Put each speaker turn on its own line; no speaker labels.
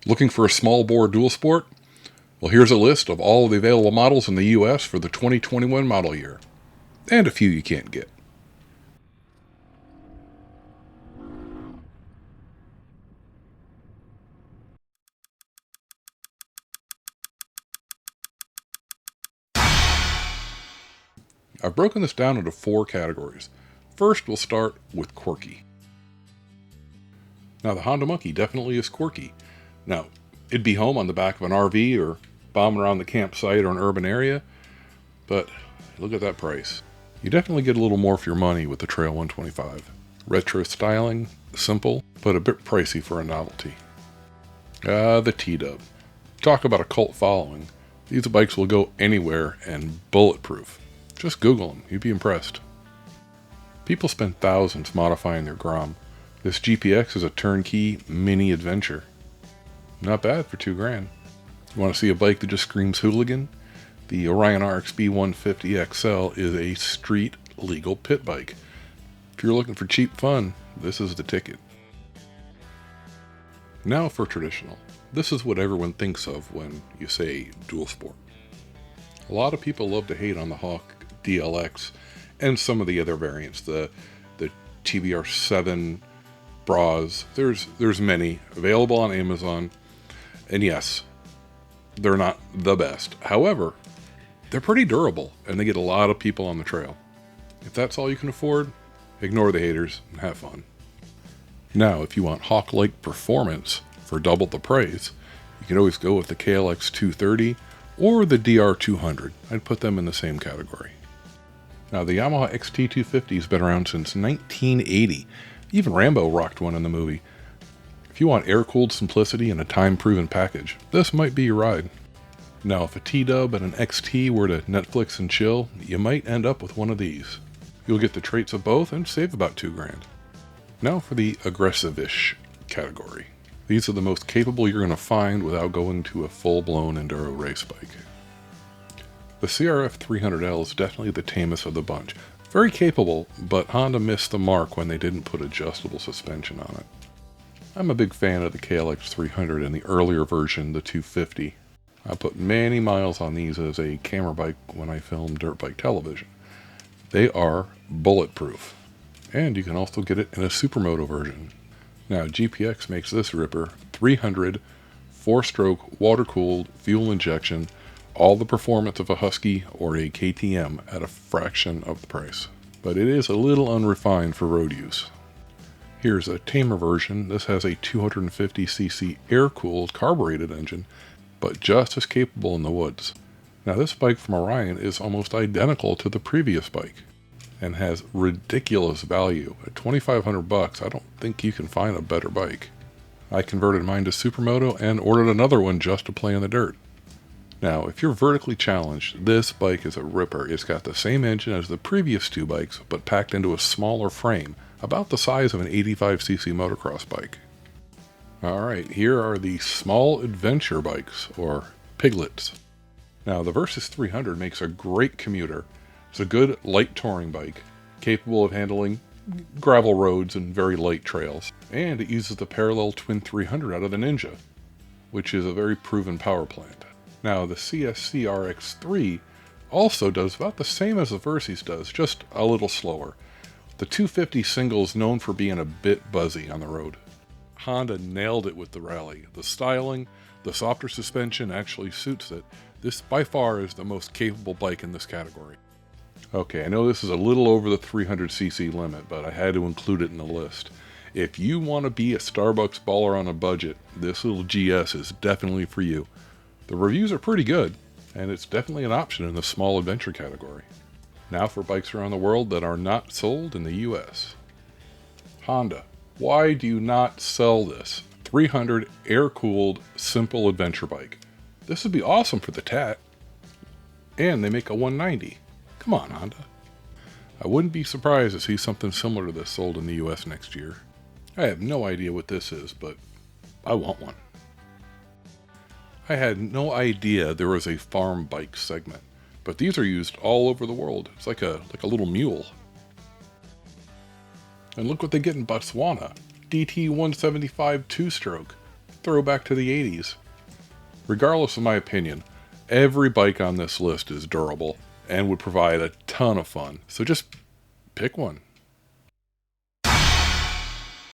Looking for a small bore dual sport? Well, here's a list of all of the available models in the US for the 2021 model year. And a few you can't get. I've broken this down into 4 categories. First, we'll start with Quirky. Now, the Honda Monkey definitely is quirky. Now, it'd be home on the back of an RV or bombing around the campsite or an urban area, but look at that price. You definitely get a little more for your money with the Trail 125. Retro styling, simple, but a bit pricey for a novelty. The T-Dub. Talk about a cult following. These bikes will go anywhere and bulletproof. Just Google them, you'd be impressed. People spend thousands modifying their Grom. This GPX is a turnkey mini adventure. Not bad for $2,000. You want to see a bike that just screams hooligan? The Orion RXB 150 XL is a street legal pit bike. If you're looking for cheap fun, this is the ticket. Now for traditional. This is what everyone thinks of when you say dual sport. A lot of people love to hate on the Hawk DLX and some of the other variants, the TBR7 bras. There's many available on Amazon, and yes, they're not the best. However, they're pretty durable and they get a lot of people on the trail. If that's all you can afford, ignore the haters and have fun. Now, if you want Hawk-like performance for double the price, you can always go with the KLX 230 or the DR 200. I'd put them in the same category. Now, the Yamaha XT250 has been around since 1980. Even Rambo rocked one in the movie. If you want air-cooled simplicity and a time-proven package, this might be your ride. Now, if a T-Dub and an XT were to Netflix and chill, you might end up with one of these. You'll get the traits of both and save about $2,000. Now for the aggressive-ish category. These are the most capable you're going to find without going to a full-blown enduro race bike. The CRF 300L is definitely the tamest of the bunch. Very capable, but Honda missed the mark when they didn't put adjustable suspension on it. I'm a big fan of the KLX 300 and the earlier version, the 250. I put many miles on these as a camera bike when I filmed dirt bike television. They are bulletproof, and you can also get it in a supermoto version. Now, GPX makes this ripper 300, 4-stroke, water-cooled, fuel injection, all the performance of a Husky or a KTM at a fraction of the price. But it is a little unrefined for road use. Here's a tamer version. This has a 250cc air-cooled carbureted engine, but just as capable in the woods. Now, this bike from Orion is almost identical to the previous bike and has ridiculous value. At $2,500, I don't think you can find a better bike. I converted mine to supermoto and ordered another one just to play in the dirt. Now, if you're vertically challenged, this bike is a ripper. It's got the same engine as the previous 2 bikes, but packed into a smaller frame, about the size of an 85cc motocross bike. Alright, here are the small adventure bikes, or piglets. Now, the Versys 300 makes a great commuter. It's a good light touring bike, capable of handling gravel roads and very light trails. And it uses the parallel twin 300 out of the Ninja, which is a very proven power plant. Now, the CSC RX3 also does about the same as the Versys does, just a little slower. The 250 single is known for being a bit buzzy on the road. Honda nailed it with the Rally. The styling, the softer suspension actually suits it. This by far is the most capable bike in this category. Okay, I know this is a little over the 300cc limit, but I had to include it in the list. If you want to be a Starbucks baller on a budget, this little GS is definitely for you. The reviews are pretty good, and it's definitely an option in the small adventure category. Now for bikes around the world that are not sold in the US. Honda, why do you not sell this 300 air-cooled simple adventure bike? This would be awesome for the Tat. And they make a 190. Come on, Honda. I wouldn't be surprised to see something similar to this sold in the US next year. I have no idea what this is, but I want one. I had no idea there was a farm bike segment, but these are used all over the world. It's like a little mule. And look what they get in Botswana. DT 175 2-stroke, throwback to the 80s. Regardless of my opinion, every bike on this list is durable and would provide a ton of fun. So just pick one.